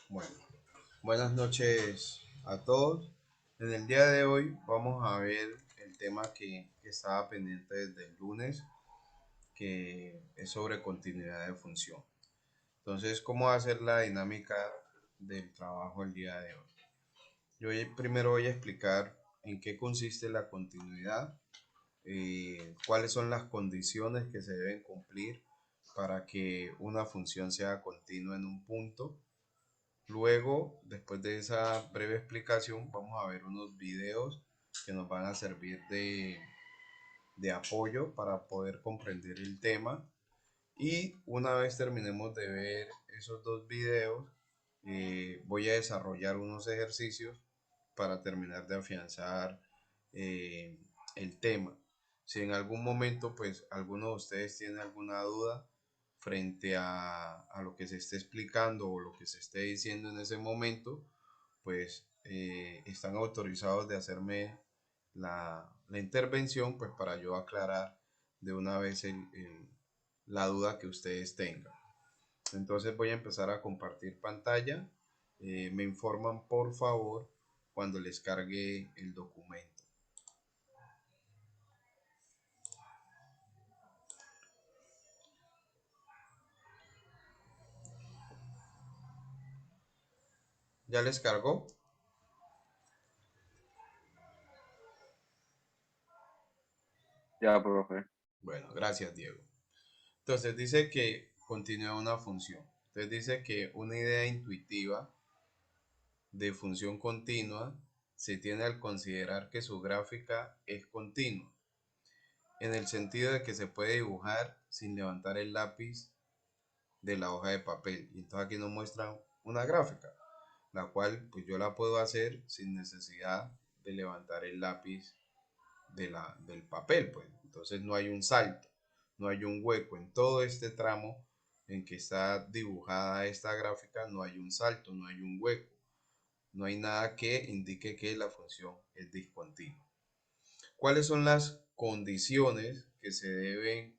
Bueno, buenas noches a todos. En el día de hoy vamos a ver el tema que estaba pendiente desde el lunes, que es sobre continuidad de función. Entonces, ¿cómo va a ser la dinámica del trabajo el día de hoy? Primero voy a explicar en qué consiste la continuidad, cuáles son las condiciones que se deben cumplir para que una función sea continua en un punto. Luego, después de esa breve explicación, vamos a ver unos videos que nos van a servir de apoyo para poder comprender el tema. Y una vez terminemos de ver esos dos videos, voy a desarrollar unos ejercicios para terminar de afianzar eh, el tema. Si en algún momento, pues, alguno de ustedes tiene alguna duda frente a lo que se esté explicando o lo que se esté diciendo en ese momento, pues están autorizados de hacerme la intervención, pues para yo aclarar de una vez la duda que ustedes tengan. Entonces voy a empezar a compartir pantalla. Me informan por favor cuando les cargue el documento. ¿Ya les cargó? Ya, profe. Bueno, gracias Diego. Entonces dice que continúa una función. Entonces dice que una idea intuitiva de función continua se tiene al considerar que su gráfica es continua, en el sentido de que se puede dibujar sin levantar el lápiz de la hoja de papel. Y entonces aquí nos muestran una gráfica, la cual pues yo la puedo hacer sin necesidad de levantar el lápiz del papel, pues. Entonces no hay un salto, no hay un hueco. En todo este tramo en que está dibujada esta gráfica no hay un salto, no hay un hueco. No hay nada que indique que la función es discontinua. ¿Cuáles son las condiciones que se deben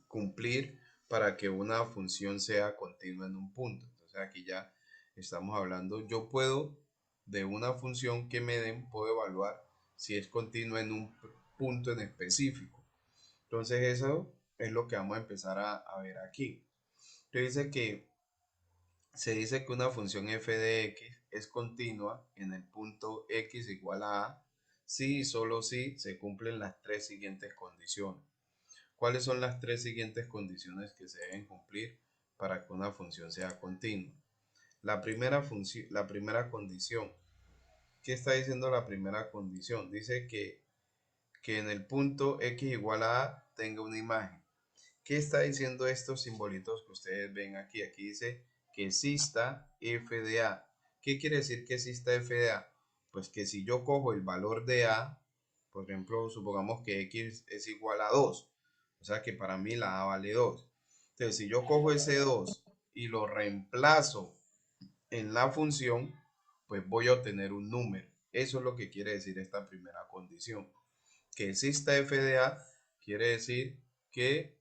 cumplir para que una función sea continua en un punto? Entonces aquí ya estamos hablando, yo puedo de una función que me den, puedo evaluar si es continua en un punto en específico. Entonces eso es lo que vamos a empezar a ver aquí. Entonces se dice que una función f de x es continua en el punto x igual a si y solo si se cumplen las tres siguientes condiciones. ¿Cuáles son las tres siguientes condiciones que se deben cumplir para que una función sea continua? La primera condición. ¿Qué está diciendo la primera condición? Dice que en el punto x igual a tenga una imagen. ¿Qué está diciendo estos simbolitos que ustedes ven aquí? Aquí dice que exista f de a. ¿Qué quiere decir que exista f de a? Pues que si yo cojo el valor de a, por ejemplo, supongamos que x es igual a 2, o sea que para mí la a vale 2. Entonces, si yo cojo ese 2 y lo reemplazo en la función, pues voy a obtener un número. Eso es lo que quiere decir esta primera condición. Que exista f de a quiere decir que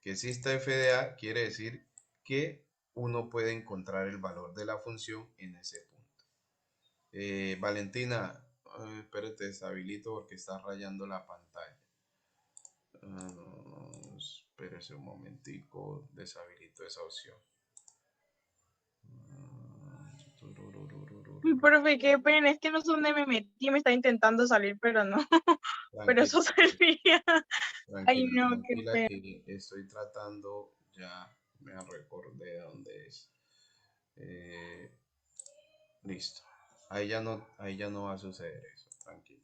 exista f de a quiere decir que uno puede encontrar el valor de la función en ese punto. Valentina, espérate, deshabilito porque está rayando la pantalla. Espérese un momentico, deshabilito esa opción. Uy, profe, qué pena, es que no sé dónde me metí, me está intentando salir, pero no, pero Tranquila, eso servía. Ay, tranquila, no, qué tranquila pena. que estoy tratando, ya me recordé de dónde es. Eh, Listo. Ahí ya no va a suceder eso, tranquilo.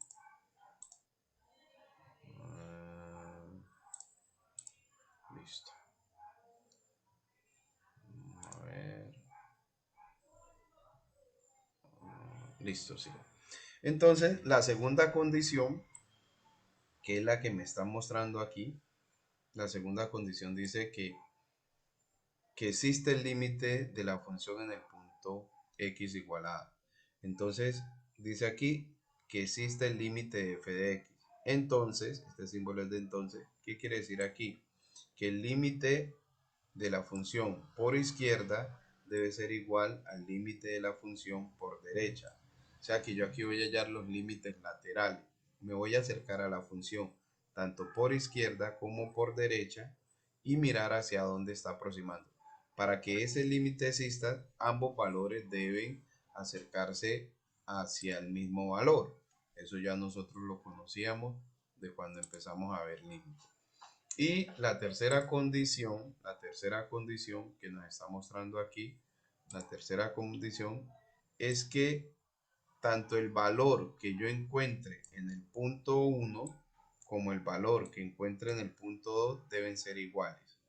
Listo. A ver. Listo, sí. Entonces, la segunda condición, que es la que me están mostrando aquí, la segunda condición dice que existe el límite de la función en el punto x igual a. Entonces, dice aquí que existe el límite de f de x. Entonces, este símbolo es de entonces, ¿qué quiere decir aquí? Que el límite de la función por izquierda debe ser igual al límite de la función por derecha. O sea que yo aquí voy a hallar los límites laterales. Me voy a acercar a la función tanto por izquierda como por derecha y mirar hacia dónde está aproximando. Para que ese límite exista, ambos valores deben acercarse hacia el mismo valor. Eso ya nosotros lo conocíamos de cuando empezamos a ver límites. Y la tercera condición que nos está mostrando aquí, la tercera condición es que tanto el valor que yo encuentre en el punto 1 como el valor que encuentre en el punto 2 deben ser iguales.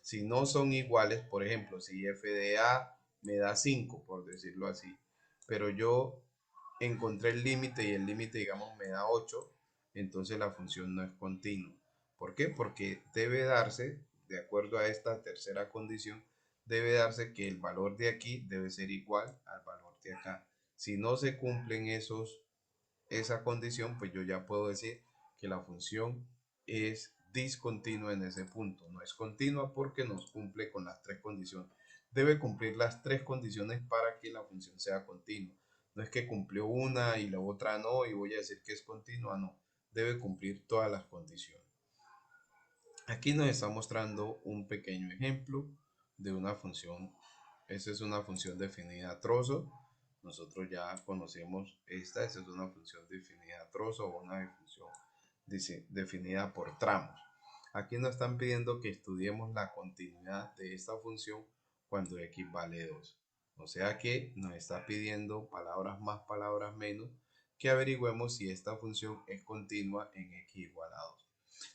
Si no son iguales, por ejemplo, si f de a me da 5, por decirlo así, pero yo encontré el límite y el límite, digamos, me da 8, entonces la función no es continua. ¿Por qué? Porque debe darse, de acuerdo a esta tercera condición, debe darse que el valor de aquí debe ser igual al valor de acá. Si no se cumplen esa condición, pues yo ya puedo decir que la función es discontinua en ese punto. No es continua porque nos cumple con las tres condiciones. Debe cumplir las tres condiciones para que la función sea continua. No es que cumplió una y la otra no y voy a decir que es continua, no. Debe cumplir todas las condiciones. Aquí nos está mostrando un pequeño ejemplo de una función. Esa es una función definida a trozo. Nosotros ya conocemos esta es una función definida a trozo o una función definida por tramos. Aquí nos están pidiendo que estudiemos la continuidad de esta función cuando x vale 2. O sea que nos está pidiendo palabras más, palabras menos, que averigüemos si esta función es continua en x igual a 2.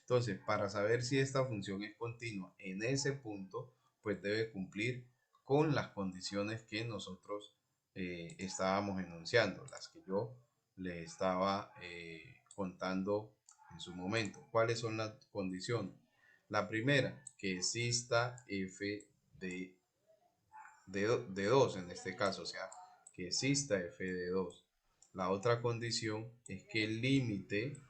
Entonces, para saber si esta función es continua en ese punto, pues debe cumplir con las condiciones que nosotros estábamos enunciando, las que yo le estaba contando en su momento. ¿Cuáles son las condiciones? La primera, que exista f de 2 en este caso, o sea, que exista f de 2. La otra condición es que el límite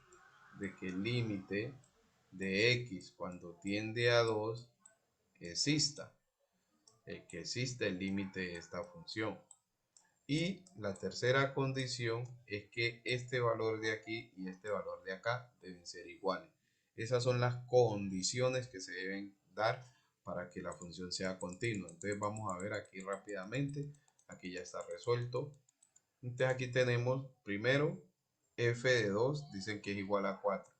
de x cuando tiende a 2 exista, que existe el límite de esta función. Y la tercera condición es que este valor de aquí y este valor de acá deben ser iguales. Esas son las condiciones que se deben dar para que la función sea continua. Entonces vamos a ver aquí rápidamente. Aquí ya está resuelto. Entonces aquí tenemos primero f de 2, dicen que es igual a 4.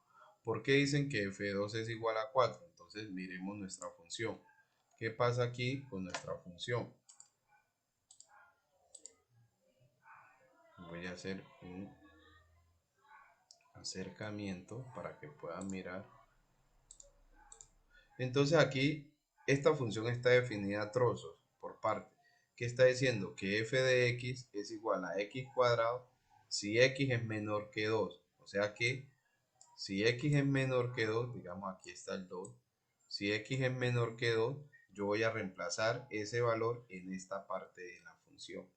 ¿Por qué dicen que f de 2 es igual a 4? Entonces miremos nuestra función. ¿Qué pasa aquí con nuestra función? Voy a hacer un acercamiento para que puedan mirar. Entonces aquí esta función está definida a trozos por parte. ¿Qué está diciendo? Que f de x es igual a x cuadrado si x es menor que 2. O sea que si x es menor que 2, digamos aquí está el 2, si x es menor que 2, yo voy a reemplazar ese valor en esta parte de la función.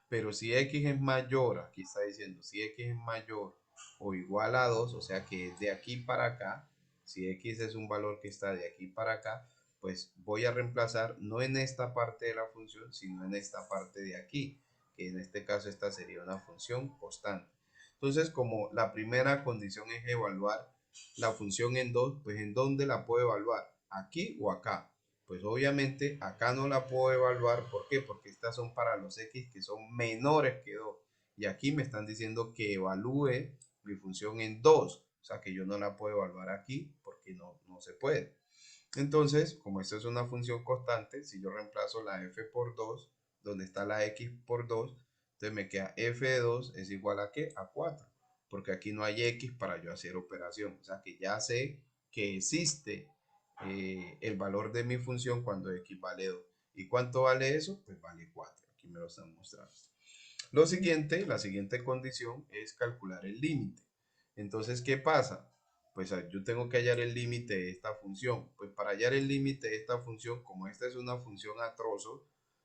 Pero si x es mayor, aquí está diciendo, si x es mayor o igual a 2, o sea que es de aquí para acá, si x es un valor que está de aquí para acá, pues voy a reemplazar no en esta parte de la función, sino en esta parte de aquí, que en este caso esta sería una función constante. Entonces, como la primera condición es evaluar la función en 2, pues ¿en dónde la puedo evaluar? ¿Aquí o acá? Pues obviamente acá no la puedo evaluar. ¿Por qué? Porque estas son para los x que son menores que 2. Y aquí me están diciendo que evalúe mi función en 2. O sea que yo no la puedo evaluar aquí porque no se puede. Entonces, como esta es una función constante, si yo reemplazo la f por 2, donde está la x por 2, entonces me queda f de 2 es igual a ¿qué? A 4. Porque aquí no hay x para yo hacer operación. O sea que ya sé que existe el valor de mi función cuando x vale 2. ¿Y cuánto vale eso? Pues vale 4. Aquí me lo están mostrando. La siguiente condición es calcular el límite. Entonces, ¿qué pasa? Pues yo tengo que hallar el límite de esta función. Pues para hallar el límite de esta función, como esta es una función a trozos,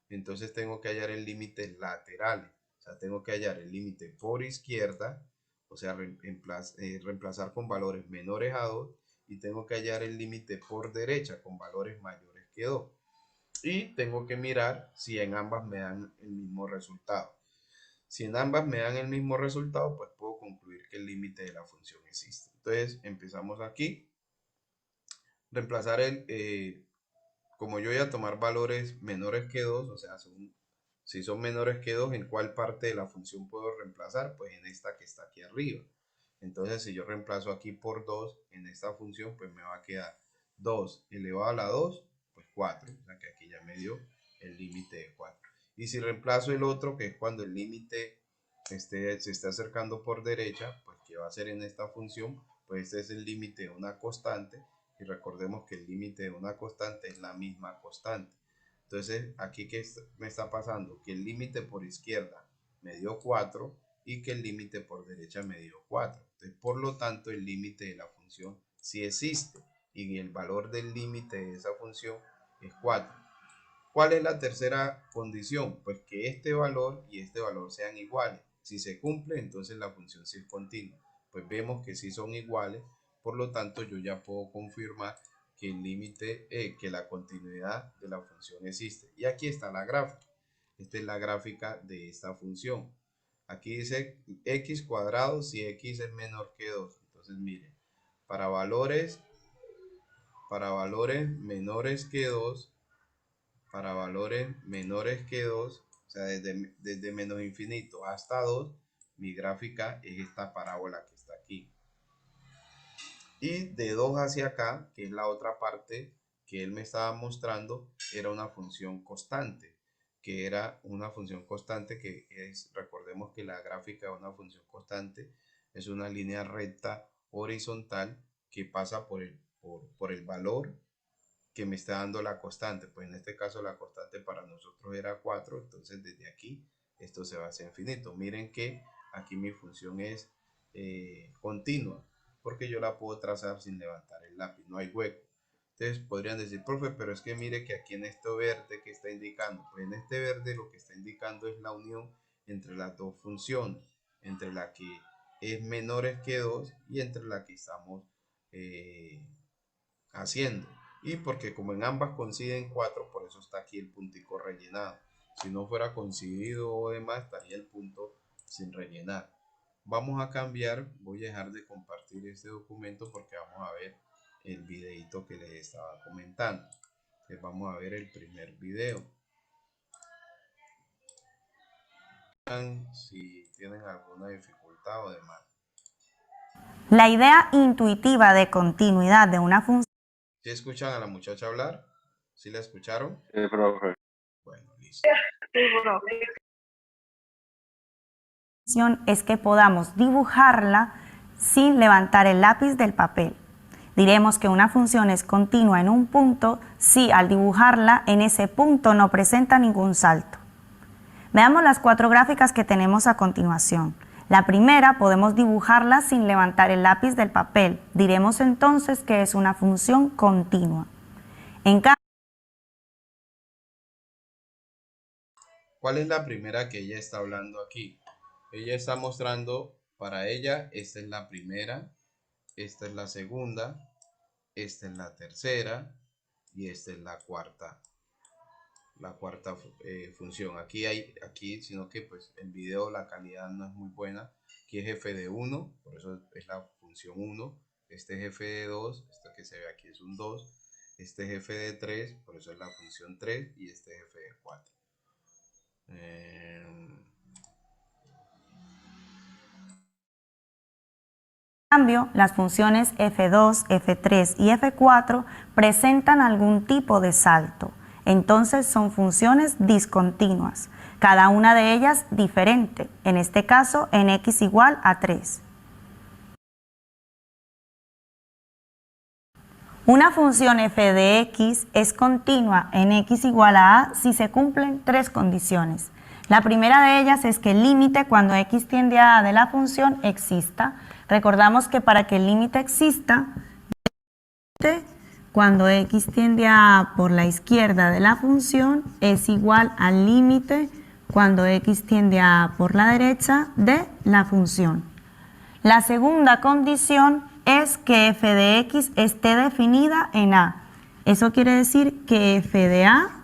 entonces tengo que hallar el límite lateral. O sea, tengo que hallar el límite por izquierda, o sea, reemplazar con valores menores a 2, y tengo que hallar el límite por derecha con valores mayores que 2. y tengo que mirar si en ambas me dan el mismo resultado. Si en ambas me dan el mismo resultado, pues puedo concluir que el límite de la función existe. Entonces empezamos aquí. Reemplazar como yo voy a tomar valores menores que 2, o sea, si son menores que 2, ¿en cuál parte de la función puedo reemplazar? Pues en esta que está aquí arriba. Entonces, si yo reemplazo aquí por 2 en esta función, pues me va a quedar 2 elevado a la 2, pues 4. O sea que aquí ya me dio el límite de 4. Y si reemplazo el otro, que es cuando el límite se está acercando por derecha, pues ¿qué va a hacer en esta función? Pues este es el límite de una constante. Y recordemos que el límite de una constante es la misma constante. Entonces, aquí ¿qué me está pasando? Que el límite por izquierda me dio 4 y que el límite por derecha me dio 4. Entonces, por lo tanto, el límite de la función sí existe y el valor del límite de esa función es 4. ¿Cuál es la tercera condición? Pues que este valor y este valor sean iguales. Si se cumple, entonces la función sí es continua. Pues vemos que sí son iguales, por lo tanto yo ya puedo confirmar que el límite, que la continuidad de la función existe. Y aquí está la gráfica. Esta es la gráfica de esta función. Aquí dice x cuadrado si x es menor que 2. Entonces miren, para valores menores que 2, para valores menores que 2, o sea, desde menos infinito hasta 2, mi gráfica es esta parábola que está aquí. Y de 2 hacia acá, que es la otra parte que él me estaba mostrando, era una función constante, que recordemos que la gráfica de una función constante es una línea recta horizontal que pasa por el valor que me está dando la constante. Pues en este caso la constante para nosotros era 4, entonces desde aquí esto se va a hacer infinito. Miren que aquí mi función es continua, porque yo la puedo trazar sin levantar el lápiz, no hay hueco. Entonces podrían decir, profe, pero es que mire que aquí en este verde que está indicando, pues en este verde lo que está indicando es la unión entre las dos funciones, entre la que es menores que 2 y entre la que estamos haciendo. Y porque como en ambas coinciden 4, por eso está aquí el puntico rellenado. Si no fuera coincidido o demás, estaría el punto sin rellenar. Vamos a cambiar, voy a dejar de compartir este documento porque vamos a ver el videito que les estaba comentando. Entonces vamos a ver el primer video. Si tienen alguna dificultad o demás. La idea intuitiva de continuidad de una función. ¿Sí escuchan a la muchacha hablar? ¿Sí la escucharon? Sí, profe. Bueno, listo. Es que podamos dibujarla sin levantar el lápiz del papel. Diremos que una función es continua en un punto si al dibujarla en ese punto no presenta ningún salto. Veamos las 4 gráficas que tenemos a continuación. La primera podemos dibujarla sin levantar el lápiz del papel. Diremos entonces que es una función continua. En cambio, ¿cuál es la primera que ella está hablando aquí? Ella está mostrando, para ella, esta es la primera, esta es la segunda, esta es la tercera y esta es la cuarta función. Aquí, sino que pues el video, la calidad no es muy buena. Aquí es f de 1, por eso es la función 1. Este es f de 2, esto que se ve aquí es un 2. Este es f de 3, por eso es la función 3. Y este es f de 4. cambio, las funciones f2, f3 y f4 presentan algún tipo de salto. Entonces son funciones discontinuas, cada una de ellas diferente, en este caso en x igual a 3. Una función f de x es continua en x igual a si se cumplen 3 condiciones. La primera de ellas es que el límite cuando x tiende a de la función exista. Recordamos que para que el límite exista, cuando x tiende a por la izquierda de la función es igual al límite cuando x tiende a por la derecha de la función. La segunda condición es que f de x esté definida en A. Eso quiere decir que f de A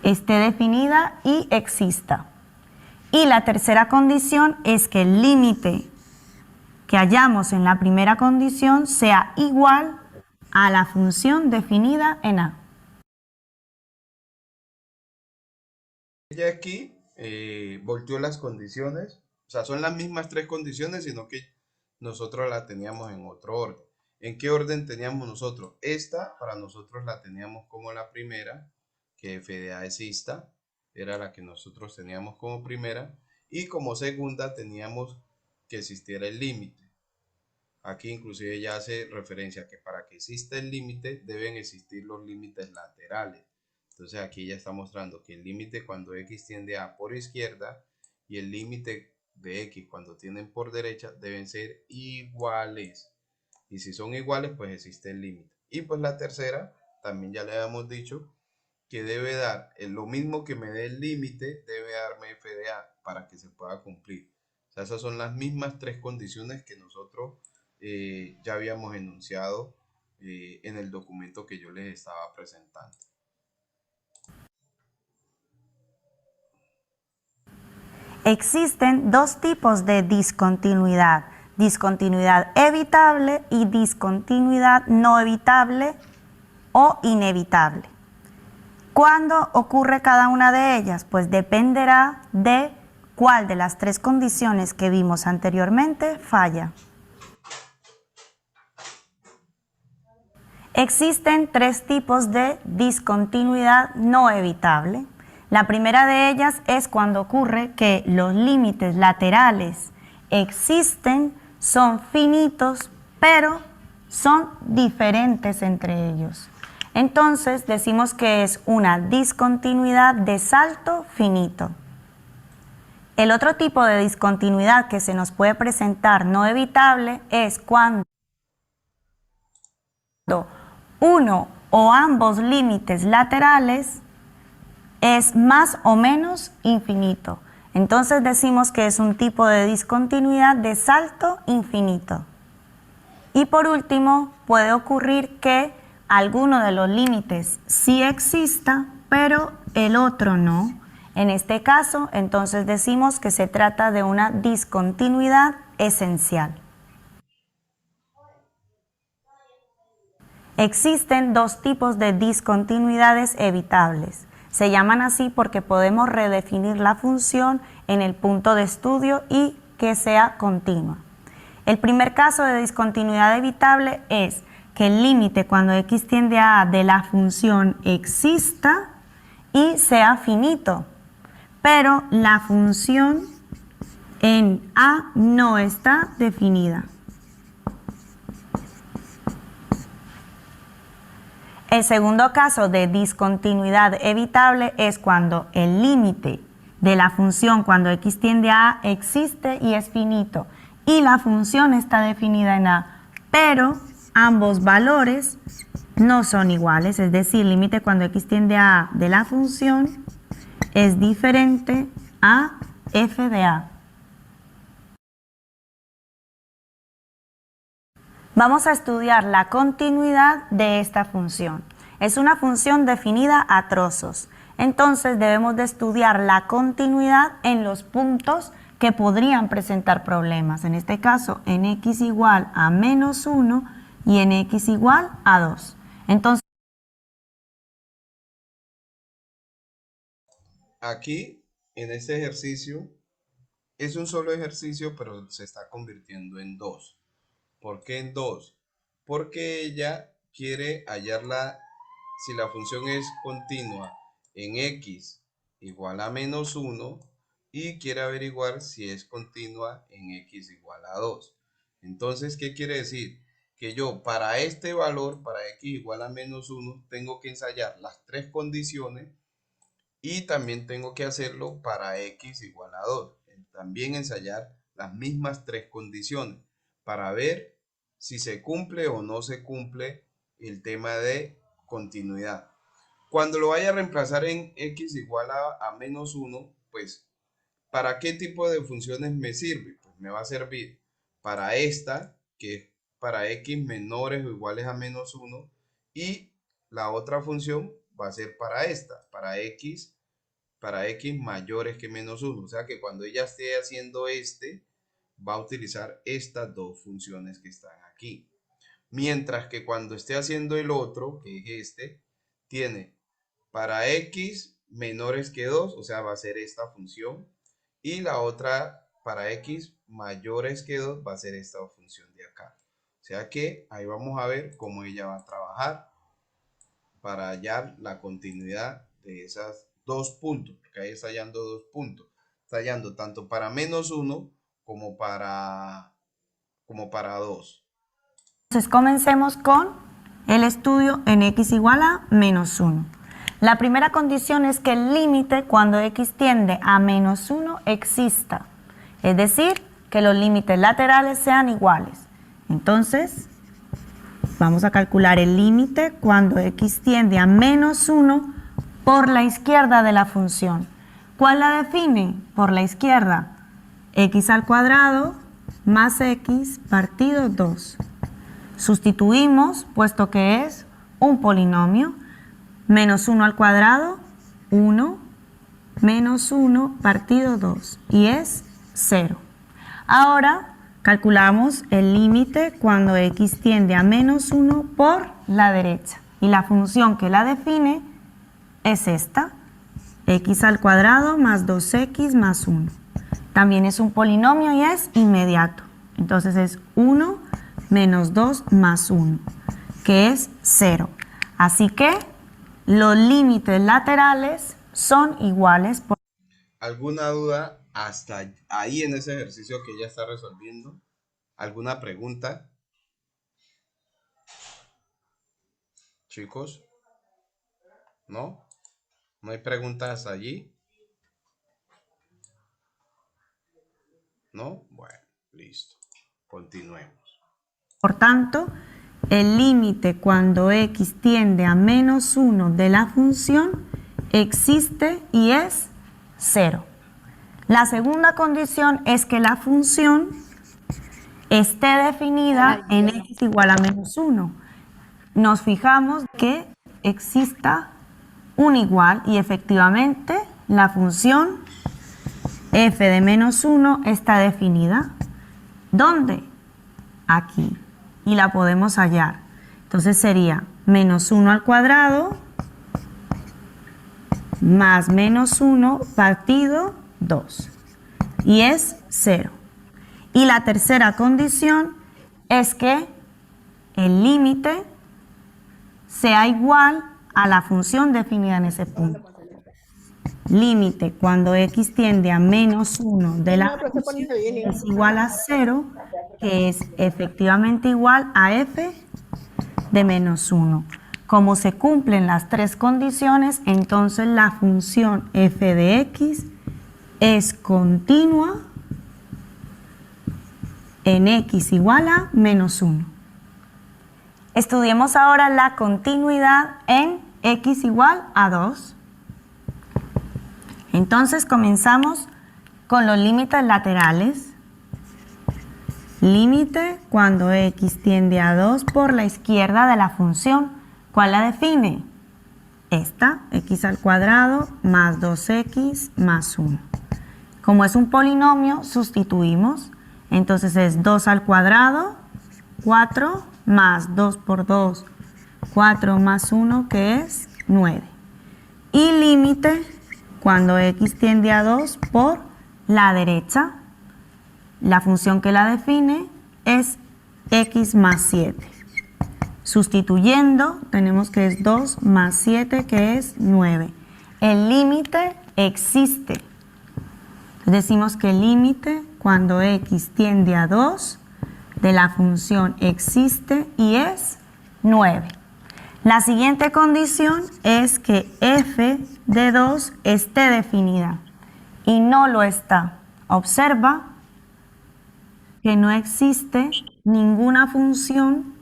esté definida y exista. Y la tercera condición es que el límite que hallamos en la primera condición sea igual a la función definida en A. Ella aquí volteó las condiciones, o sea, son las mismas tres condiciones, sino que nosotros la teníamos en otro orden. ¿En qué orden teníamos nosotros? Esta para nosotros la teníamos como la primera, que f de a exista, era la que nosotros teníamos como primera, y como segunda teníamos que existiera el límite. Aquí inclusive ya hace referencia a que para que exista el límite deben existir los límites laterales. Entonces aquí ya está mostrando que el límite cuando x tiende a por izquierda y el límite de x cuando tienden por derecha deben ser iguales. Y si son iguales, pues existe el límite. Y pues la tercera, también ya le habíamos dicho que debe dar lo mismo que me dé el límite, debe darme f de a para que se pueda cumplir. O sea, esas son las mismas tres condiciones que nosotros ya habíamos enunciado en el documento que yo les estaba presentando. Existen dos tipos de discontinuidad: discontinuidad evitable y discontinuidad no evitable o inevitable. ¿Cuándo ocurre cada una de ellas? Pues dependerá de cuál de las tres condiciones que vimos anteriormente falla. Existen tres tipos de discontinuidad no evitable. La primera de ellas es cuando ocurre que los límites laterales existen, son finitos, pero son diferentes entre ellos. Entonces decimos que es una discontinuidad de salto finito. El otro tipo de discontinuidad que se nos puede presentar no evitable es cuando uno o ambos límites laterales es más o menos infinito. Entonces decimos que es un tipo de discontinuidad de salto infinito. Y por último, puede ocurrir que alguno de los límites sí exista, pero el otro no. En este caso, entonces decimos que se trata de una discontinuidad esencial. Existen dos tipos de discontinuidades evitables. Se llaman así porque podemos redefinir la función en el punto de estudio y que sea continua. El primer caso de discontinuidad evitable es que el límite cuando x tiende a de la función exista y sea finito, pero la función en a no está definida. El segundo caso de discontinuidad evitable es cuando el límite de la función cuando x tiende a A existe y es finito y la función está definida en A, pero ambos valores no son iguales, es decir, el límite cuando x tiende a A de la función es diferente a f de A. Vamos a estudiar la continuidad de esta función. Es una función definida a trozos. Entonces debemos de estudiar la continuidad en los puntos que podrían presentar problemas. En este caso, en x igual a menos 1 y en x igual a 2. Entonces, aquí, en este ejercicio, es un solo ejercicio, pero se está convirtiendo en dos. ¿Por qué en dos? Porque ella quiere hallarla, si la función es continua en x igual a menos 1 y quiere averiguar si es continua en x igual a 2. Entonces, ¿qué quiere decir? Que yo para este valor, para x igual a menos 1, tengo que ensayar las tres condiciones y también tengo que hacerlo para x igual a 2. También ensayar las mismas tres condiciones para ver si se cumple o no se cumple el tema de continuidad. Cuando lo vaya a reemplazar en x igual a menos 1, pues, ¿para qué tipo de funciones me sirve? Pues me va a servir para esta, que es para x menores o iguales a menos 1, y la otra función va a ser para esta, para x mayores que menos 1. O sea que cuando ella esté haciendo va a utilizar estas dos funciones que están aquí. Mientras que cuando esté haciendo el otro, que es tiene para x menores que 2, o sea, va a ser esta función. Y la otra para x mayores que 2 va a ser esta función de acá. O sea que ahí vamos a ver cómo ella va a trabajar para hallar la continuidad de esas dos puntos, porque ahí está hallando dos puntos. Está hallando tanto para menos 1 como para 2. Entonces comencemos con el estudio en x igual a menos 1. La primera condición es que el límite cuando x tiende a menos 1 exista. Es decir, que los límites laterales sean iguales. Entonces, vamos a calcular el límite cuando x tiende a menos 1 por la izquierda de la función. ¿Cuál la define? Por la izquierda. X al cuadrado más x partido 2. Sustituimos, puesto que es un polinomio. Menos 1 al cuadrado, 1, menos 1 partido 2, y es 0. Ahora calculamos el límite cuando x tiende a menos 1 por la derecha. Y la función que la define es esta, x al cuadrado más 2x más 1. También es un polinomio y es inmediato. Entonces es 1 menos 2 más 1, que es 0. Así que los límites laterales son iguales. ¿Alguna duda hasta ahí en ese ejercicio que ella está resolviendo? ¿Alguna pregunta? Chicos, ¿no? ¿No hay preguntas allí? ¿No? Bueno, listo. Continuemos. Por tanto, el límite cuando x tiende a menos 1 de la función existe y es 0. La segunda condición es que la función esté definida en x igual a menos 1. Nos fijamos que exista un igual y efectivamente la función f de menos 1 está definida. ¿Dónde? Aquí. Y la podemos hallar. Entonces sería menos 1 al cuadrado más menos 1 partido 2. Y es 0. Y la tercera condición es que el límite sea igual a la función definida en ese punto. Límite cuando x tiende a menos 1 de la función es igual a 0, que es efectivamente igual a f de menos 1. Como se cumplen las tres condiciones, entonces la función f de x es continua en x igual a menos 1. Estudiemos ahora la continuidad en x igual a 2. Entonces comenzamos con los límites laterales. Límite cuando x tiende a 2 por la izquierda de la función. ¿Cuál la define? Esta, x al cuadrado más 2x más 1. Como es un polinomio, sustituimos. Entonces es 2 al cuadrado, 4 más 2 por 2, 4 más 1, que es 9. Y límite cuando x tiende a 2 por la derecha. La función que la define es x más 7. Sustituyendo, tenemos que es 2 más 7, que es 9. El límite existe. Decimos que el límite cuando x tiende a 2 de la función existe y es 9. La siguiente condición es que f de 2 esté definida y no lo está. Observa que no existe ninguna función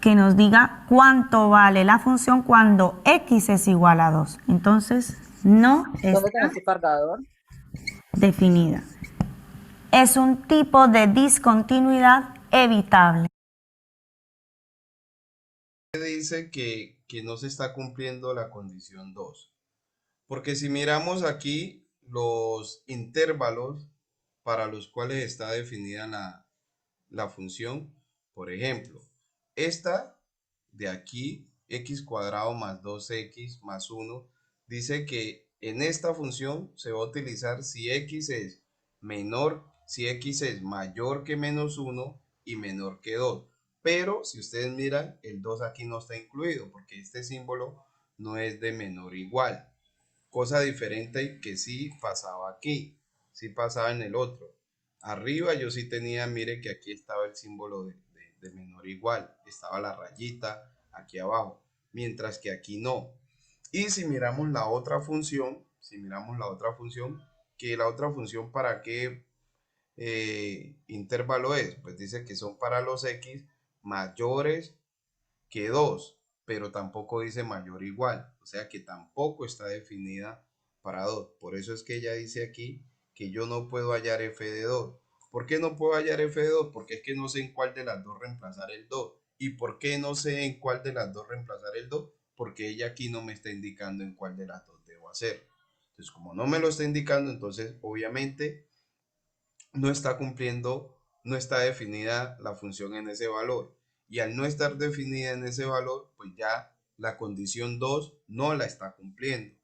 que nos diga cuánto vale la función cuando x es igual a 2. Entonces, no está definida. Es un tipo de discontinuidad evitable. Dice que que no se está cumpliendo la condición 2. Porque si miramos aquí los intervalos para los cuales está definida la función, por ejemplo, esta de aquí, x cuadrado más 2x más 1, dice que en esta función se va a utilizar si x es mayor que menos 1 y menor que 2. Pero si ustedes miran, el 2 aquí no está incluido porque este símbolo no es de menor o igual. Cosa diferente que sí pasaba aquí, sí pasaba en el otro. Arriba yo sí tenía, mire que aquí estaba el símbolo de menor o igual, estaba la rayita aquí abajo, mientras que aquí no. Y si miramos la otra función, que la otra función para qué intervalo es, pues dice que son para los x mayores que 2, pero tampoco dice mayor o igual, o sea que tampoco está definida para 2. Por eso es que ella dice aquí que yo no puedo hallar f de 2. ¿Por qué no puedo hallar f de 2? Porque es que no sé en cuál de las dos reemplazar el 2. ¿Y por qué no sé en cuál de las dos reemplazar el 2? Porque ella aquí no me está indicando en cuál de las dos debo hacer. Entonces, como no me lo está indicando, entonces obviamente no está cumpliendo, no está definida la función en ese valor. Y al no estar definida en ese valor, pues ya la condición 2 no la está cumpliendo.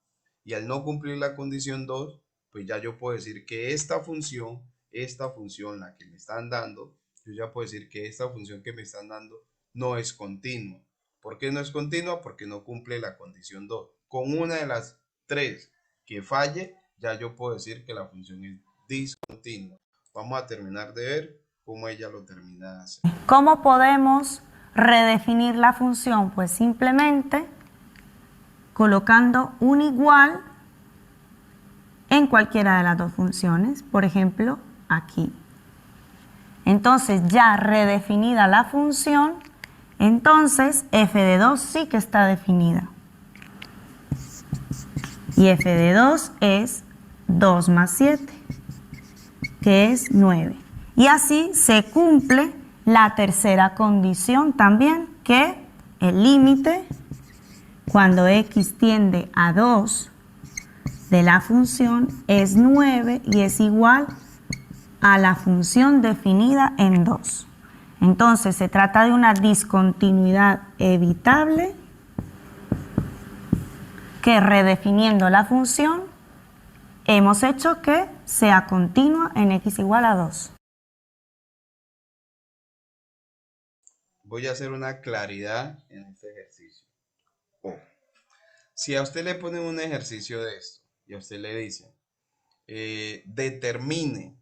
Y al no cumplir la condición 2, pues ya yo puedo decir que esta función, la que me están dando, yo ya puedo decir que esta función que me están dando no es continua. ¿Por qué no es continua? Porque no cumple la condición 2. Con una de las tres que falle, ya yo puedo decir que la función es discontinua. Vamos a terminar de ver cómo ella lo termina de hacer. ¿Cómo podemos redefinir la función? Pues simplemente colocando un igual en cualquiera de las dos funciones, por ejemplo, aquí. Entonces, ya redefinida la función, entonces f de 2 sí que está definida. Y f de 2 es 2 más 7, que es 9. Y así se cumple la tercera condición también, que el límite cuando x tiende a 2 de la función es 9 y es igual a la función definida en 2. Entonces se trata de una discontinuidad evitable que redefiniendo la función hemos hecho que sea continua en x igual a 2. Voy a hacer una claridad en este ejercicio. Si a usted le ponen un ejercicio de esto y a usted le dicen determine,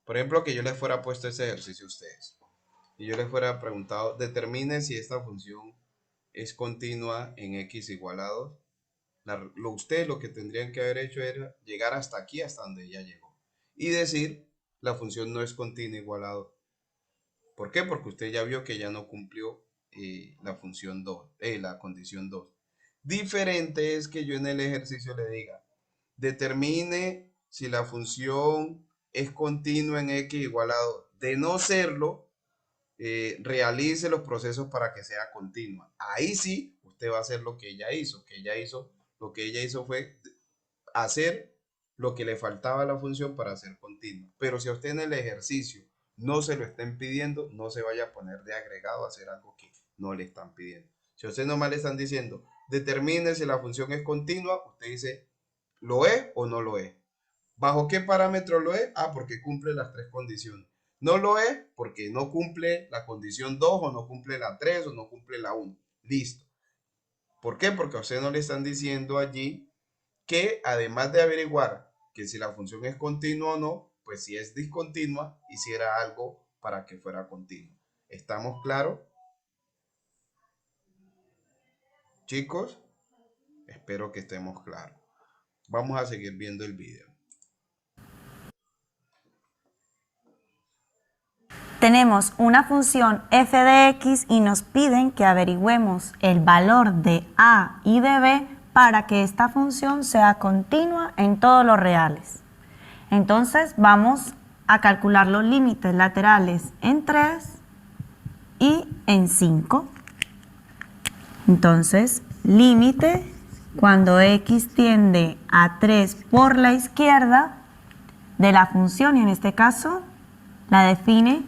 por ejemplo, que yo les fuera puesto ese ejercicio a ustedes y yo les fuera preguntado, determine si esta función es continua en x igual a 2. Ustedes lo que tendrían que haber hecho era llegar hasta aquí, hasta donde ella llegó, y decir la función no es continua igual a 2. ¿Por qué? Porque usted ya vio que ya no cumplió la función 2, la condición 2. Diferente es que yo en el ejercicio le diga, determine si la función es continua en x igual a 2. De no serlo, realice los procesos para que sea continua. Ahí sí, usted va a hacer lo que ella hizo. Lo que ella hizo fue hacer lo que le faltaba a la función para ser continua. Pero si a usted en el ejercicio no se lo estén pidiendo, no se vaya a poner de agregado a hacer algo que no le están pidiendo. Si a usted nomás le están diciendo, determine si la función es continua, usted dice, ¿lo es o no lo es? ¿Bajo qué parámetro lo es? Ah, porque cumple las tres condiciones. No lo es porque no cumple la condición 2 o no cumple la 3 o no cumple la 1. Listo. ¿Por qué? Porque a usted no le están diciendo allí que además de averiguar que si la función es continua o no, pues si es discontinua, hiciera algo para que fuera continua. ¿Estamos claros? Chicos, espero que estemos claros. Vamos a seguir viendo el video. Tenemos una función f de x y nos piden que averigüemos el valor de a y de b para que esta función sea continua en todos los reales. Entonces vamos a calcular los límites laterales en 3 y en 5. Entonces, límite cuando x tiende a 3 por la izquierda de la función, y en este caso la define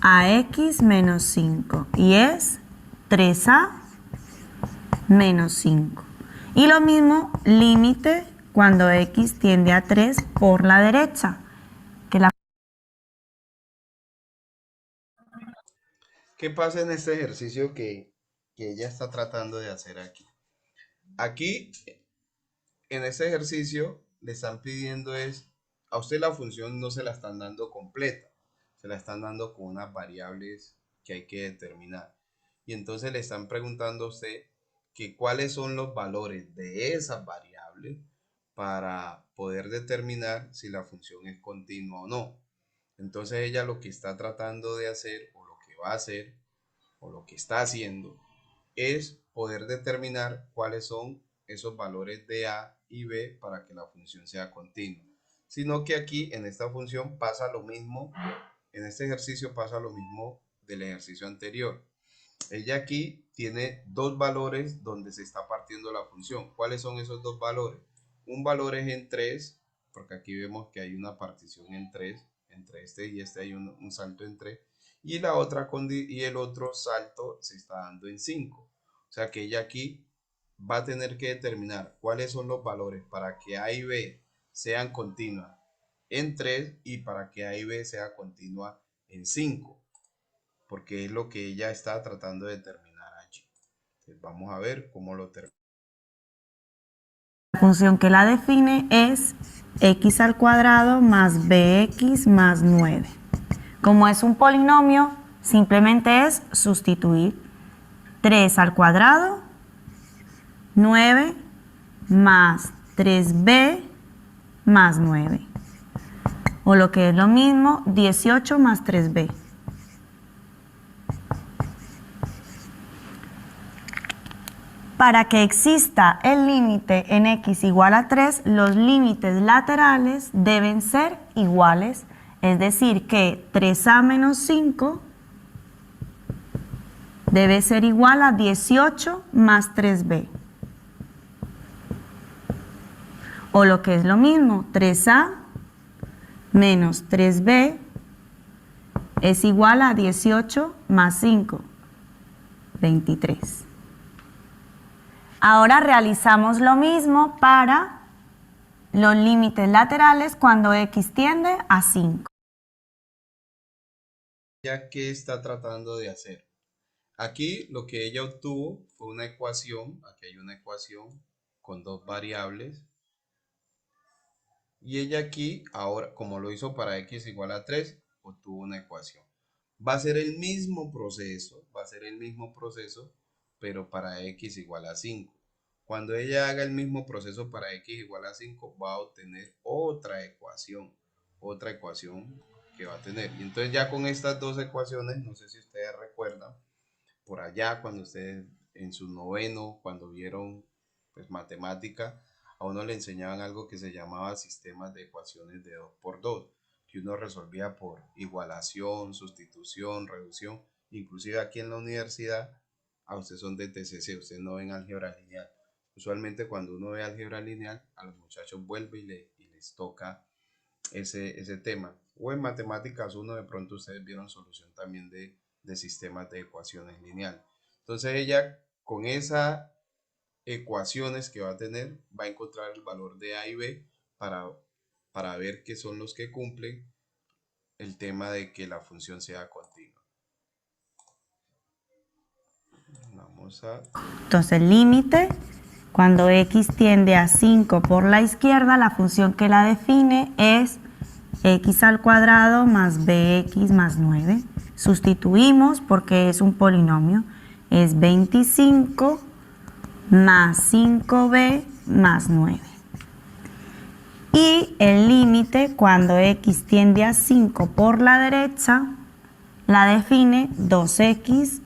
a x menos 5 y es 3a menos 5. Y lo mismo, límite cuando x tiende a 3 por la derecha, que la... ¿Qué pasa en este ejercicio que ella está tratando de hacer aquí? Aquí, en este ejercicio, le están pidiendo a usted la función no se la están dando completa, se la están dando con unas variables que hay que determinar. Y entonces le están preguntando a usted que cuáles son los valores de esas variables para poder determinar si la función es continua o no. Entonces ella lo que está tratando de hacer, o lo que va a hacer, o lo que está haciendo, es poder determinar cuáles son esos valores de a y b para que la función sea continua. Sino que aquí en esta función pasa lo mismo, en este ejercicio pasa lo mismo del ejercicio anterior. Ella aquí tiene dos valores donde se está partiendo la función. ¿Cuáles son esos dos valores? Un valor es en 3, porque aquí vemos que hay una partición en 3, entre este y este hay un salto en 3, y el otro salto se está dando en 5. O sea que ella aquí va a tener que determinar cuáles son los valores para que a y b sean continuas en 3 y para que a y b sea continua en 5, porque es lo que ella está tratando de determinar allí. Entonces vamos a ver cómo lo termina. La función que la define es x al cuadrado más bx más 9. Como es un polinomio, simplemente es sustituir 3 al cuadrado, 9 más 3b más 9. O lo que es lo mismo, 18 más 3b. Para que exista el límite en x igual a 3, los límites laterales deben ser iguales. Es decir, que 3a menos 5 debe ser igual a 18 más 3b. O lo que es lo mismo, 3a menos 3b es igual a 18 más 5, 23. Ahora realizamos lo mismo para los límites laterales cuando x tiende a 5. ¿Ya qué está tratando de hacer? Aquí lo que ella obtuvo fue una ecuación, aquí hay una ecuación con dos variables, y ella aquí, ahora, como lo hizo para x igual a 3, obtuvo una ecuación. Va a ser el mismo proceso, pero para x igual a 5. Cuando ella haga el mismo proceso para x igual a 5, va a obtener otra ecuación que va a tener. Y entonces ya con estas dos ecuaciones, no sé si ustedes recuerdan, por allá cuando ustedes en su noveno, cuando vieron pues matemática, a uno le enseñaban algo que se llamaba sistemas de ecuaciones de 2 por 2, que uno resolvía por igualación, sustitución, reducción. Inclusive aquí en la universidad, a ustedes son de TCC, ustedes no ven álgebra lineal. Usualmente cuando uno ve álgebra lineal, a los muchachos vuelve y les toca ese tema. O en matemáticas 1 de pronto ustedes vieron solución también de sistemas de ecuaciones lineal. Entonces ella con esas ecuaciones que va a tener, va a encontrar el valor de a y b para ver qué son los que cumplen el tema de que la función sea continua. Vamos a... Entonces el límite, cuando x tiende a 5 por la izquierda, la función que la define es x al cuadrado más bx más 9. Sustituimos porque es un polinomio. Es 25 más 5b más 9. Y el límite, cuando x tiende a 5 por la derecha, la define 2x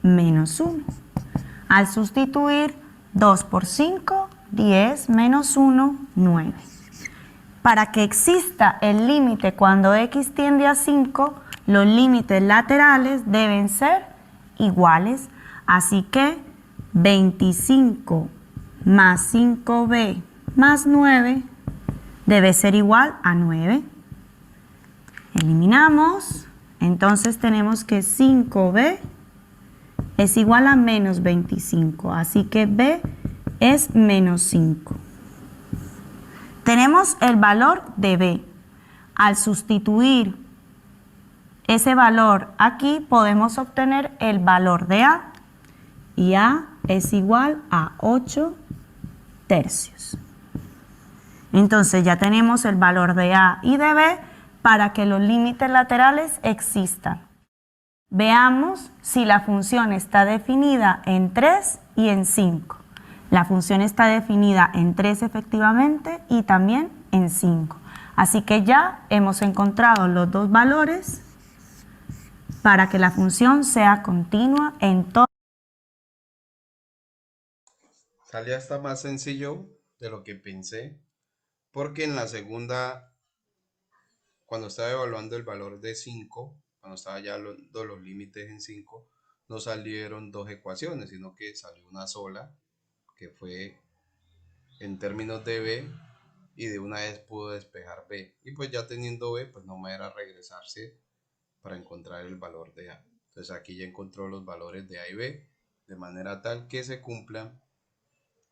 menos 1. Al sustituir 2 por 5, 10 menos 1, 9. Para que exista el límite cuando x tiende a 5, los límites laterales deben ser iguales. Así que 25 más 5b más 9 debe ser igual a 9. Eliminamos, entonces tenemos que 5b es igual a menos 25, así que b es menos 5. Tenemos el valor de b. Al sustituir ese valor aquí, podemos obtener el valor de a, y a es igual a 8 tercios. Entonces ya tenemos el valor de a y de b para que los límites laterales existan. Veamos si la función está definida en 3 y en 5. La función está definida en 3 efectivamente y también en 5. Así que ya hemos encontrado los dos valores para que la función sea continua en todo. Sale hasta más sencillo de lo que pensé, porque en la segunda, cuando estaba evaluando el valor de 5, cuando estaba ya dando los límites en 5, no salieron dos ecuaciones, sino que salió una sola, que fue en términos de b, y de una vez pudo despejar b. Y pues ya teniendo b, pues no me era regresarse para encontrar el valor de a. Entonces aquí ya encontró los valores de a y b, de manera tal que se cumplan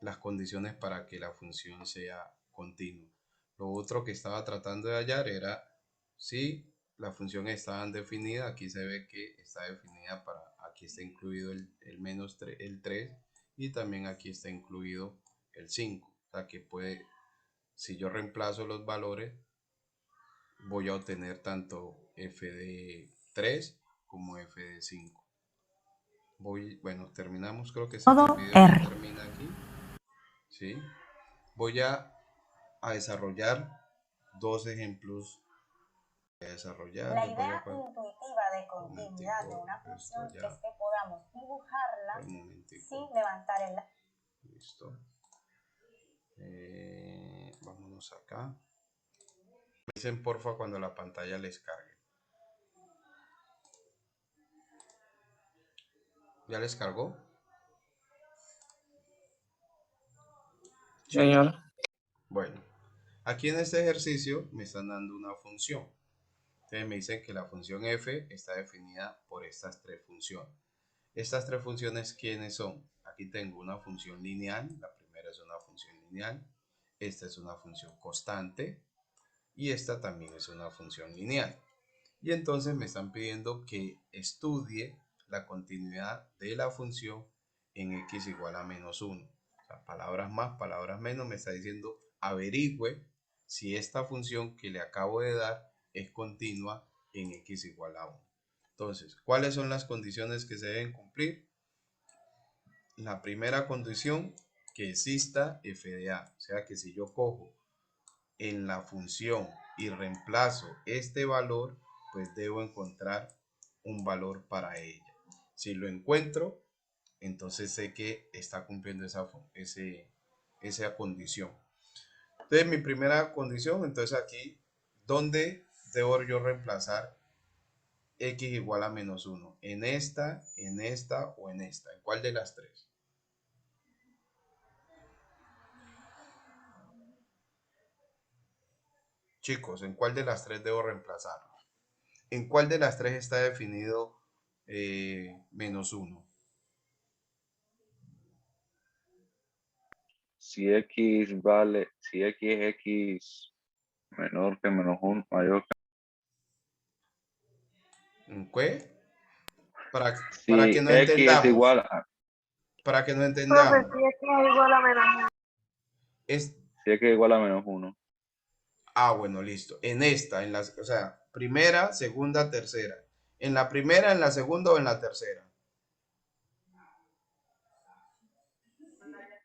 las condiciones para que la función sea continua. Lo otro que estaba tratando de hallar era si la función estaba definida. Aquí se ve que está definida para, aquí está incluido el menos 3, el 3, y también aquí está incluido el 5. O sea que puede, si yo reemplazo los valores, voy a obtener tanto f de 3 como f de 5. Bueno, terminamos, creo que este Todo video R. ya termina aquí. ¿Sí? Voy a desarrollar dos ejemplos. Voy a desarrollar. La idea intuitiva de continuidad de una función es que podamos dibujarla sin levantar el lápiz. Listo. Vámonos acá. Me dicen porfa cuando la pantalla les cargue. ¿Ya les cargó? Señor. Bueno, aquí en este ejercicio me están dando una función. Entonces me dicen que la función f está definida por estas tres funciones. Estas tres funciones, ¿quiénes son? Aquí tengo una función lineal. La primera es una función lineal. Esta es una función constante. Y esta también es una función lineal. Y entonces me están pidiendo que estudie la continuidad de la función en x igual a menos 1. O sea, palabras más, palabras menos, me está diciendo averigüe si esta función que le acabo de dar es continua en x igual a 1. Entonces, ¿cuáles son las condiciones que se deben cumplir? La primera condición, que exista f de a. O sea que si yo cojo en la función y reemplazo este valor, pues debo encontrar un valor para ella. Si lo encuentro, entonces sé que está cumpliendo esa condición. Entonces mi primera condición, entonces aquí, ¿dónde debo yo reemplazar x igual a menos 1? ¿En esta o en esta? ¿En cuál de las tres? Chicos, ¿en cuál de las tres debo reemplazar? ¿En cuál de las tres está definido menos 1? Si x es x menor que menos 1, mayor que... ¿En qué? Para Si que no x es entendamos. igual a... Para que no Profe, entendamos. si es que es igual a menos 1. Es, Si x es igual a menos 1. bueno, listo. En esta, o sea, primera, segunda, tercera. ¿En la primera, en la segunda o en la tercera?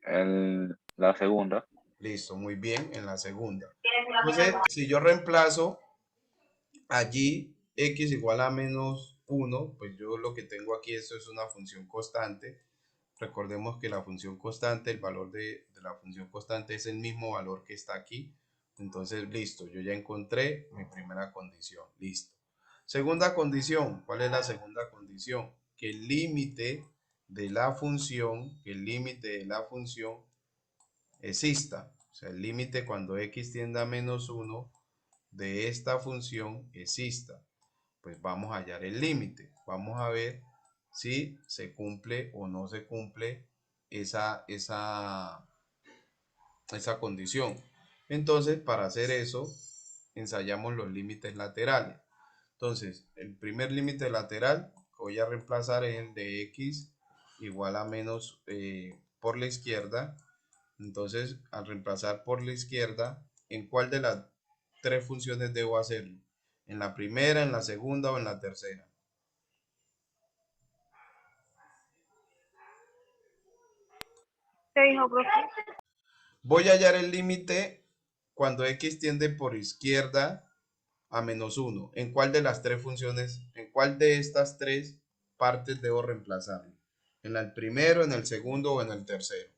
En la segunda. Listo, muy bien, en la segunda. Entonces, si yo reemplazo allí x igual a menos 1, pues yo lo que tengo aquí, esto es una función constante. Recordemos que la función constante, el valor de la función constante es el mismo valor que está aquí. Entonces, listo, yo ya encontré mi primera condición. Listo. Segunda condición, ¿cuál es la segunda condición? Que el límite de la función, que el límite de la función exista. O sea, el límite cuando x tiende a menos 1 de esta función exista. Pues vamos a hallar el límite. Vamos a ver si se cumple o no se cumple esa condición. Entonces, para hacer eso, ensayamos los límites laterales. Entonces, el primer límite lateral que voy a reemplazar es el de x igual a menos por la izquierda. Entonces, al reemplazar por la izquierda, ¿en cuál de las tres funciones debo hacerlo? ¿En la primera, en la segunda o en la tercera? ¿Qué dijo, profe? Voy a hallar el límite cuando x tiende por izquierda a menos 1. ¿En cuál de las tres funciones, en cuál de estas tres partes debo reemplazarlo? ¿En el primero, en el segundo o en el tercero?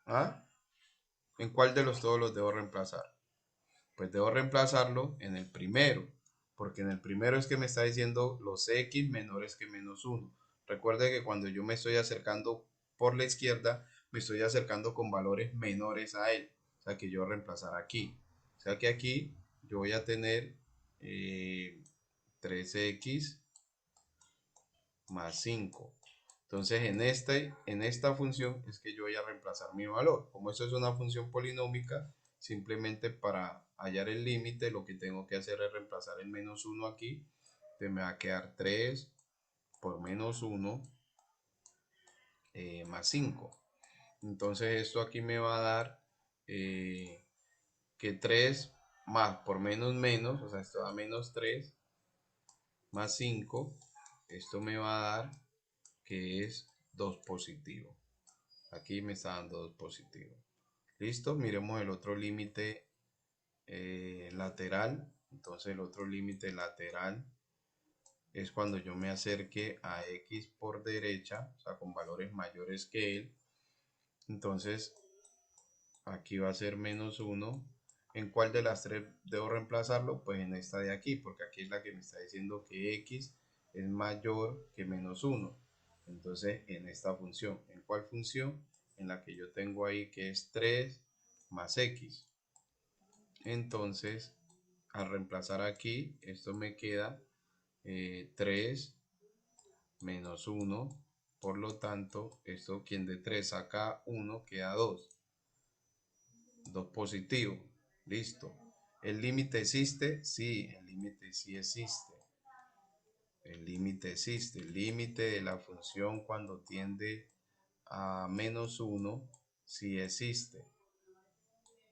¿Ah? ¿En cuál de los todos los debo reemplazar? Pues debo reemplazarlo en el primero, porque en el primero es que me está diciendo los x menores que menos 1. Recuerde que cuando yo me estoy acercando por la izquierda, me estoy acercando con valores menores a él. O sea que yo reemplazar aquí. O sea que aquí yo voy a tener 3x más 5. Entonces en esta función es que yo voy a reemplazar mi valor. Como eso es una función polinómica, simplemente para hallar el límite lo que tengo que hacer es reemplazar el menos 1 aquí. Entonces me va a quedar 3 por menos 1 más 5. Entonces esto aquí me va a dar que 3 más por menos menos, o sea, esto da menos 3 más 5. Esto me va a dar que es 2 positivo. Aquí me está dando 2 positivo. Listo, miremos el otro límite lateral. Entonces el otro límite lateral es cuando yo me acerque a x por derecha, o sea, con valores mayores que él. Entonces aquí va a ser menos 1. ¿En cuál de las tres debo reemplazarlo? Pues en esta de aquí, porque aquí es la que me está diciendo que x es mayor que menos 1. Entonces en esta función. ¿En cuál función? En la que yo tengo ahí que es 3 más x. Entonces al reemplazar aquí, esto me queda 3 menos 1. Por lo tanto, esto quien de 3 saca 1 queda 2. 2 positivo. Listo. ¿El límite existe? Sí, el límite sí existe. El límite existe. El límite de la función cuando tiende a menos 1 sí existe.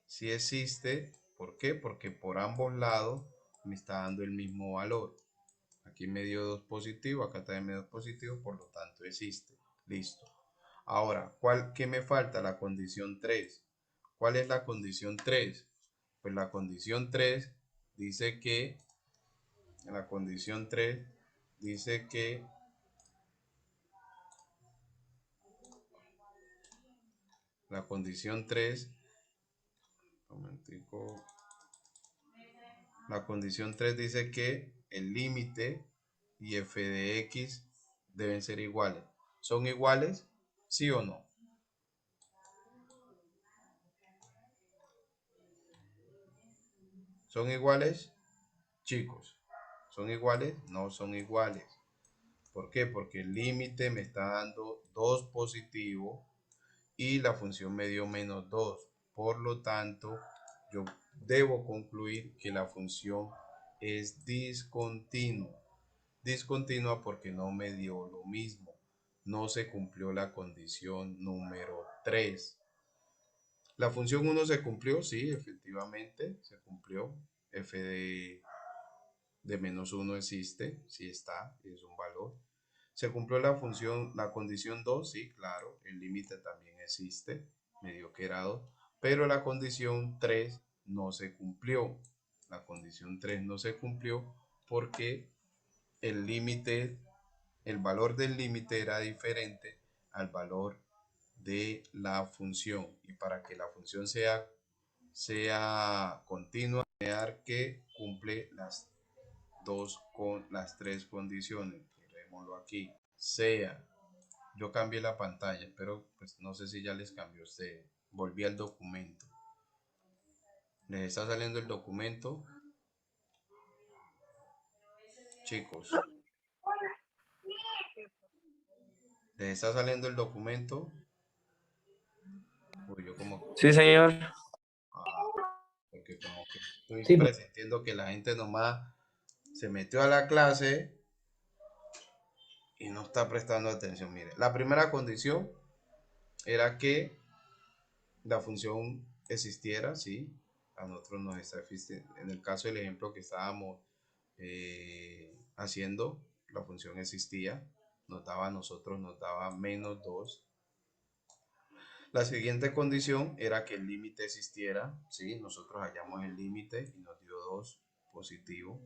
Sí existe. ¿Por qué? Porque por ambos lados me está dando el mismo valor. Aquí me dio 2 positivo, acá también me dio 2 positivo, por lo tanto existe. Listo. Ahora, ¿qué me falta? La condición 3. ¿Cuál es la condición 3? Pues la condición 3 dice que, la condición 3 dice que la condición 3, un momentico, la condición 3 dice que el límite y f de x deben ser iguales. ¿Son iguales? ¿Sí o no? ¿Son iguales? Chicos, ¿son iguales? No son iguales. ¿Por qué? Porque el límite me está dando 2 positivo y la función me dio menos 2. Por lo tanto, yo debo concluir que la función es discontinua. Discontinua porque no me dio lo mismo. No se cumplió la condición número 3. La función 1 se cumplió, sí, efectivamente se cumplió. F de menos 1 existe, sí está, es un valor. ¿Se cumplió la función, la condición 2? Sí, claro, el límite también existe, me dio que era 2, pero la condición 3 no se cumplió. La condición 3 no se cumplió porque el límite, el valor del límite era diferente al valor de la función. Y para que la función sea continua, que cumple las las tres condiciones. Miremoslo aquí. Sea, yo cambié la pantalla, pero pues no sé si ya les cambió a ustedes. Volví al documento. ¿Les está saliendo el documento? Chicos, ¿les está saliendo el documento? Uy, yo como, Sí, señor. porque como que estoy Sí, presintiendo que la gente nomás se metió a la clase y no está prestando atención. Mire, la primera condición era que la función existiera, sí. A nosotros nos está en el caso del ejemplo que estábamos haciendo, la función existía, a nosotros nos daba -2. La siguiente condición era que el límite existiera, ¿sí? Nosotros hallamos el límite y nos dio 2 positivo.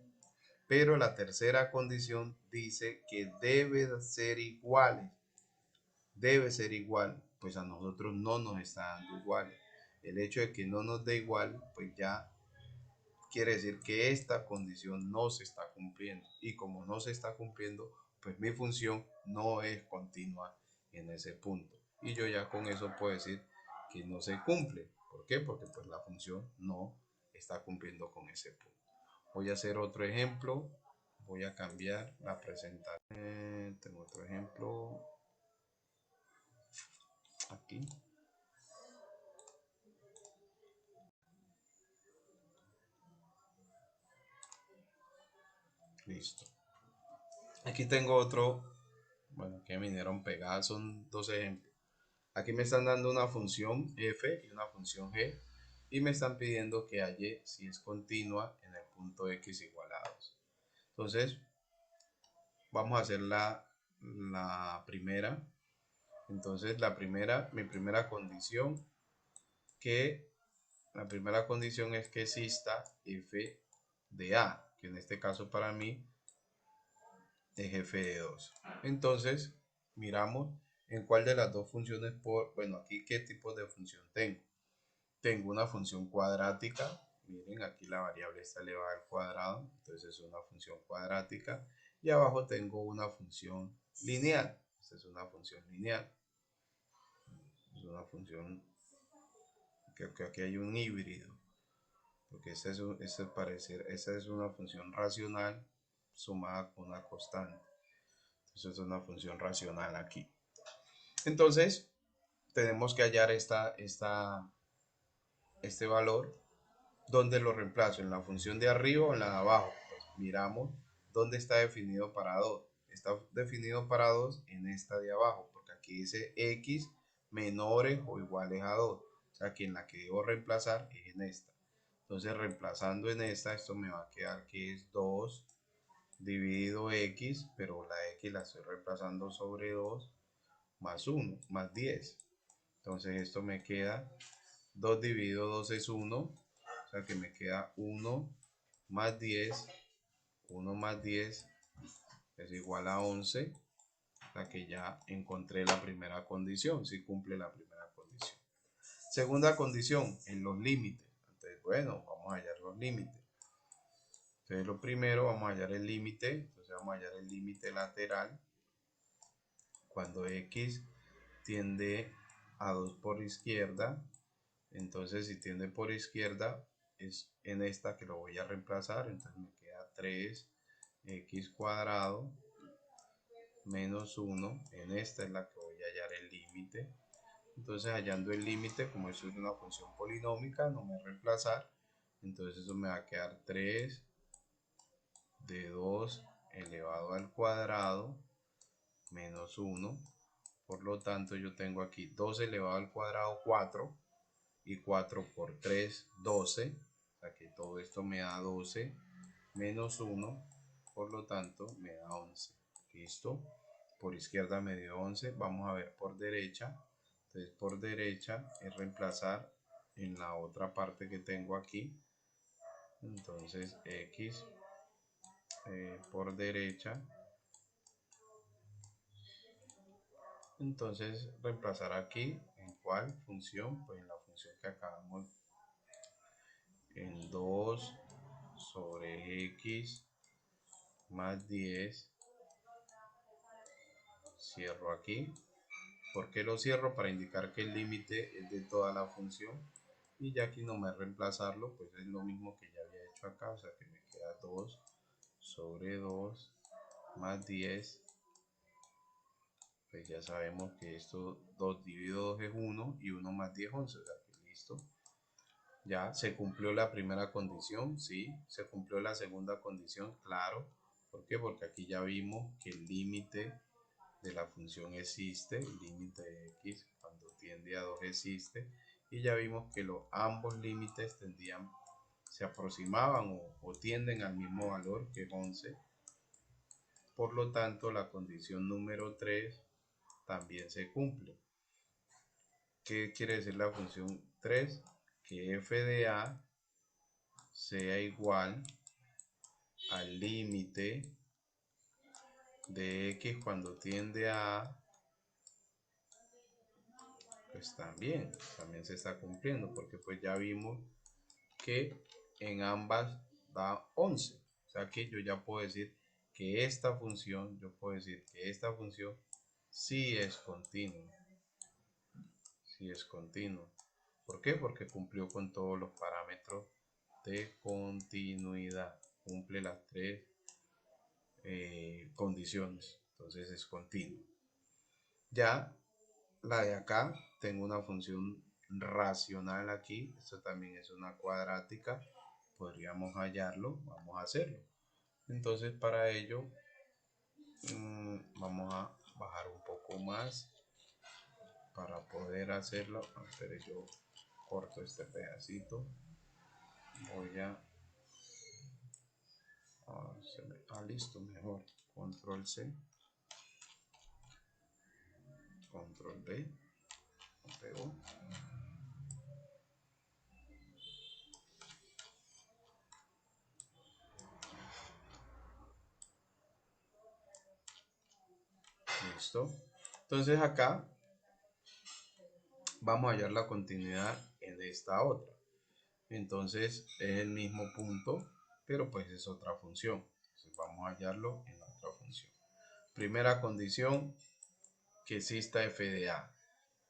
Pero la tercera condición dice que debe ser iguales. Debe ser igual, pues a nosotros no nos está dando igual. El hecho de que no nos dé igual, pues ya quiere decir que esta condición no se está cumpliendo. Y como no se está cumpliendo, pues mi función no es continua en ese punto. Y yo ya con eso puedo decir que no se cumple. ¿Por qué? Porque pues la función no está cumpliendo con ese punto. Voy a hacer otro ejemplo. Voy a cambiar la presentación. Tengo otro ejemplo aquí. Listo. Aquí tengo otro. Bueno, que me vinieron pegadas. Son 2 ejemplos. Aquí me están dando una función f y una función g. Y me están pidiendo que halle si es continua en el punto x igual a 2. Entonces, vamos a hacer la primera. Entonces, mi primera condición es que exista f de a, que en este caso para mí es f de 2. Entonces, miramos en cuál de las dos funciones bueno, aquí qué tipo de función tengo. Tengo una función cuadrática. Miren, aquí la variable está elevada al cuadrado, entonces es una función cuadrática. Y abajo tengo una función lineal. Esta es una función lineal. Es una función que aquí hay un híbrido, porque esta es una función racional sumada con una constante. Entonces es una función racional aquí. Entonces tenemos que hallar este valor. ¿Dónde lo reemplazo? ¿En la función de arriba o en la de abajo? Pues miramos dónde está definido para 2. Está definido para 2 en esta de abajo, porque aquí dice x menores o iguales a 2. O sea que en la que debo reemplazar es en esta. Entonces reemplazando en esta, esto me va a quedar que es 2 dividido x, pero la x la estoy reemplazando sobre 2 más 1, más 10. Entonces esto me queda 2 dividido 2 es 1, o sea que me queda 1 más 10, 1 más 10 es igual a 11, o sea que ya encontré la primera condición, si cumple la primera condición. Segunda condición, en los límites. Entonces, bueno, vamos a hallar los límites. Entonces, lo primero, vamos a hallar el límite. Entonces, vamos a hallar el límite lateral. Cuando x tiende a 2 por izquierda, entonces si tiende por izquierda, es en esta que lo voy a reemplazar. Entonces me queda 3x cuadrado menos 1. En esta es la que voy a hallar el límite. Entonces hallando el límite, como esto es una función polinómica, no me va a reemplazar. Entonces eso me va a quedar 3 de 2 elevado al cuadrado menos 1. Por lo tanto yo tengo aquí 2 elevado al cuadrado 4 y 4 por 3 12. O sea que todo esto me da 12 menos 1. Por lo tanto me da 11. Listo. Por izquierda me dio 11. Vamos a ver por derecha. Entonces por derecha es reemplazar en la otra parte que tengo aquí. Entonces x por derecha. Entonces reemplazar aquí en cuál función, pues en la función que acabamos en 2 sobre x más 10. Cierro aquí. ¿Por qué lo cierro? Para indicar que el límite es de toda la función. Y ya aquí no me reemplazarlo, pues es lo mismo que ya había hecho acá. O sea que me queda 2 sobre 2 más 10. Pues ya sabemos que esto 2 dividido 2 es 1 y 1 más 10 11. O sea que listo. Ya se cumplió la primera condición, sí. Se cumplió la segunda condición, claro. ¿Por qué? Porque aquí ya vimos que el límite de la función existe, el límite de x cuando tiende a 2 existe, y ya vimos que ambos límites se aproximaban o tienden al mismo valor que es 11. Por lo tanto, la condición número 3 también se cumple. ¿Qué quiere decir la función 3? Que f de a sea igual al límite de x cuando tiende a, pues también se está cumpliendo, porque pues ya vimos que en ambas da 11. O sea que yo ya puedo decir que esta función, sí es continua. Sí es continua. ¿Por qué? Porque cumplió con todos los parámetros de continuidad. Cumple las tres condiciones. Entonces es continuo. Ya la de acá, tengo una función racional aquí. Esto también es una cuadrática. Podríamos hallarlo. Vamos a hacerlo. Entonces para ello vamos a bajar un poco más para poder hacerlo. Pero yo corto este pedacito. Voy a listo, mejor. Control C, Control B, pego. Listo. Entonces acá vamos a hallar la continuidad en esta otra. Entonces es el mismo punto, pero pues es otra función. Entonces vamos a hallarlo en otra función. Primera condición, que exista f de a.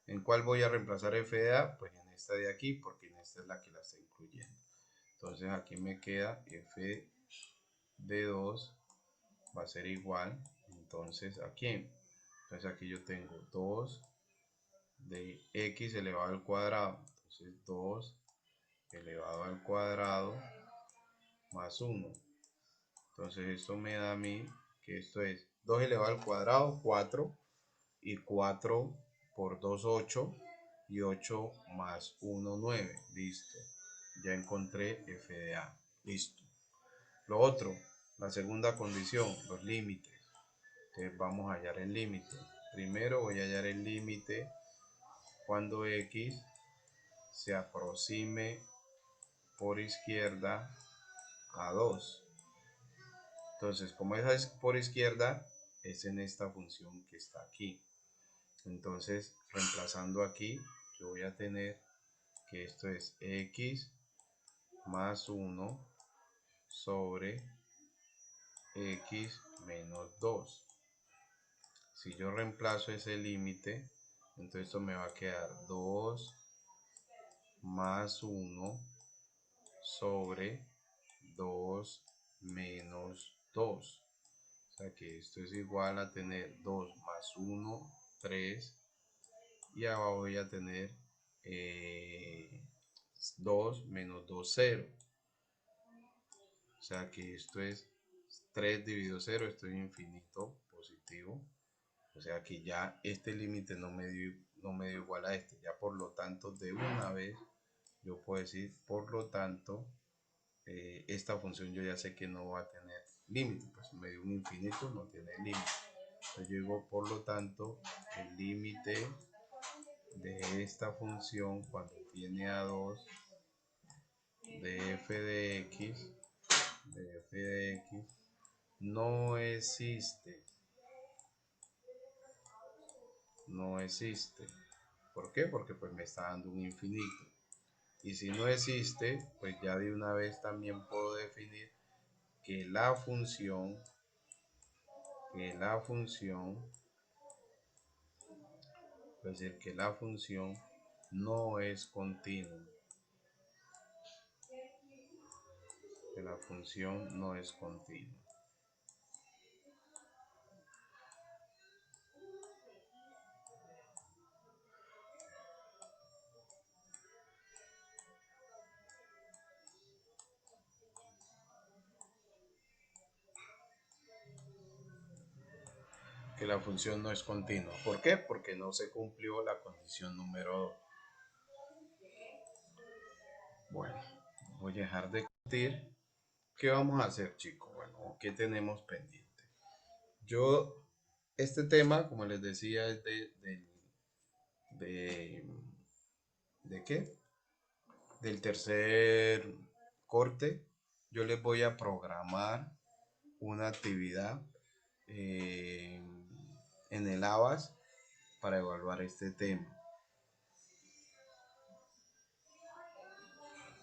¿En cuál voy a reemplazar f de a? Pues en esta de aquí, porque en esta es la que la está incluyendo. Entonces aquí me queda f de 2 va a ser igual. Entonces aquí yo tengo 2 de x elevado al cuadrado. Entonces 2 elevado al cuadrado más 1. Entonces esto me da a mí que esto es 2 elevado al cuadrado, 4. Y 4 por 2, 8. Y 8 más 1, 9. Listo. Ya encontré f de a. Listo. Lo otro, la segunda condición, los límites. Entonces vamos a hallar el límite. Primero voy a hallar el límite cuando x se aproxime por izquierda a 2. Entonces, como esa es por izquierda, es en esta función que está aquí. Entonces, reemplazando aquí, yo voy a tener que esto es x más 1 sobre x menos 2. Si yo reemplazo ese límite, entonces esto me va a quedar 2 más 1 sobre 2 menos 2. O sea que esto es igual a tener 2 más 1, 3. Y abajo voy a tener 2 menos 2, 0. O sea que esto es 3 dividido 0, esto es infinito positivo. O sea que ya este límite no me dio igual a este. Ya por lo tanto, de una vez, yo puedo decir, por lo tanto, esta función yo ya sé que no va a tener límite. Pues me dio un infinito, no tiene límite. Entonces yo digo, por lo tanto, el límite de esta función cuando tiene a 2 de f de x no existe. No existe. ¿Por qué? Porque pues me está dando un infinito. Y si no existe, pues ya de una vez también puedo definir que la función puede decir que la función no es continua. Que la función no es continua. Que la función no es continua. ¿Por qué? Porque no se cumplió la condición número 2. Bueno, voy a dejar de discutir. ¿Qué vamos a hacer, chicos? Bueno, ¿qué tenemos pendiente? Este tema, como les decía, es ¿de qué? Del tercer corte. Yo les voy a programar una actividad en el ABAS para evaluar este tema.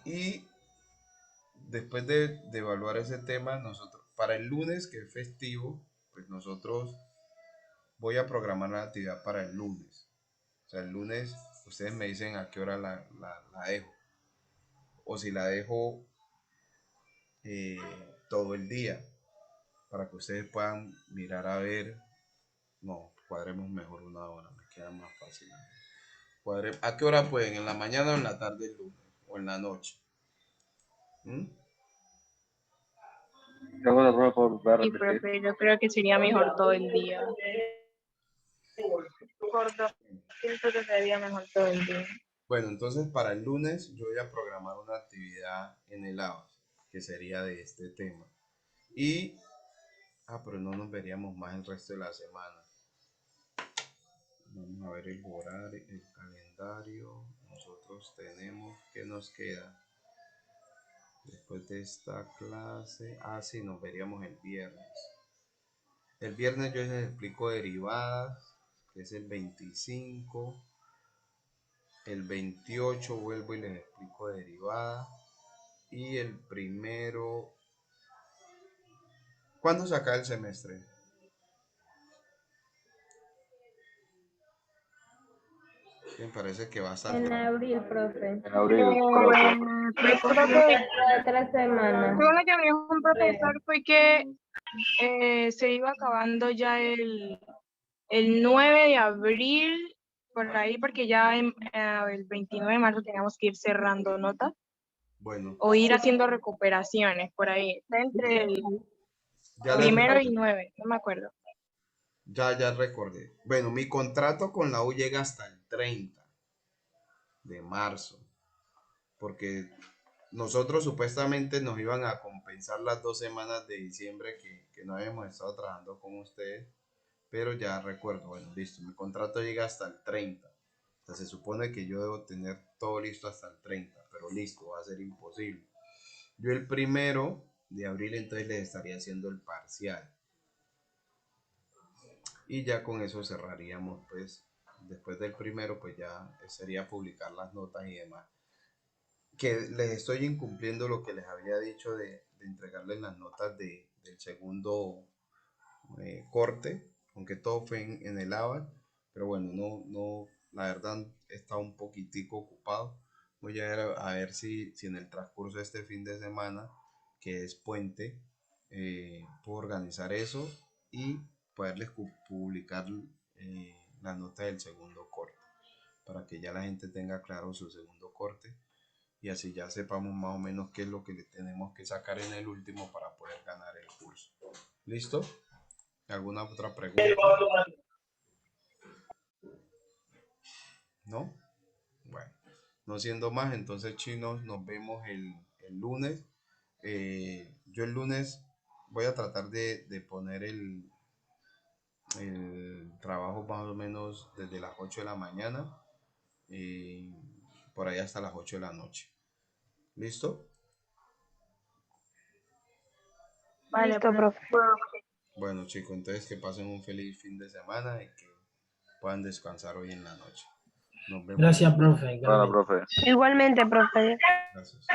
Y después de evaluar ese tema, nosotros, para el lunes, que es festivo, pues nosotros voy a programar la actividad para el lunes. O sea, el lunes ustedes me dicen a qué hora la dejo. O si la dejo todo el día, para que ustedes puedan mirar a ver. No, cuadremos mejor una hora, me queda más fácil. ¿A qué hora pueden? ¿En la mañana o en la tarde el lunes? ¿O en la noche? Luego de prueba por volver a Y repetir. profe, yo creo que sería mejor todo el día. Gordo, siento que sería mejor todo el día. Bueno, entonces para el lunes yo voy a programar una actividad en el ABAS, que sería de este tema. Y, pero no nos veríamos más el resto de la semana. Vamos a ver el horario, el calendario. Nosotros tenemos, ¿qué nos queda? Después de esta clase, sí, nos veríamos el viernes. El viernes yo les explico derivadas, que es el 25. El 28 vuelvo y les explico derivada. Y el primero... ¿Cuándo se acaba el semestre? Me parece que va a estar... En abril, profe. En abril, creo que. Pues, profe, Dentro de 3 semanas. según lo que me dijo un profesor fue que se iba acabando ya el 9 de abril, por ahí, porque ya el 29 de marzo teníamos que ir cerrando notas Bueno, o ir haciendo recuperaciones, por ahí. Está entre el ya les primero y recordé. 9, no me acuerdo. Ya recordé. Bueno, mi contrato con la U llega hasta el 30 de marzo. Porque nosotros supuestamente nos iban a compensar las 2 semanas de diciembre que no habíamos estado trabajando con ustedes. Pero ya recuerdo, bueno, listo, mi contrato llega hasta el 30. O sea, se supone que yo debo tener todo listo hasta el 30, pero listo, va a ser imposible. Yo el 1 de abril entonces les estaría haciendo el parcial. Y ya con eso cerraríamos, pues, después del 1, pues ya sería publicar las notas y demás. Que les estoy incumpliendo lo que les había dicho de entregarles las notas del segundo corte, aunque todo fue en el ABA, pero bueno, no, la verdad he estado un poquitico ocupado. Voy a ver si en el transcurso de este fin de semana, que es puente, puedo organizar eso y poderles publicar la nota del segundo corte, para que ya la gente tenga claro su segundo corte y así ya sepamos más o menos qué es lo que le tenemos que sacar en el último para poder ganar el curso. ¿Listo? ¿Alguna otra pregunta? ¿No? Bueno, no siendo más, entonces chinos, nos vemos el lunes. Yo el lunes voy a tratar de poner el trabajo más o menos desde las 8 de la mañana por ahí hasta las 8 de la noche. ¿Listo? Vale, Listo, profe. Bueno chicos, entonces que pasen un feliz fin de semana y que puedan descansar hoy en la noche. Nos vemos. Gracias, profe. Bueno, profe. Igualmente, profe. Gracias.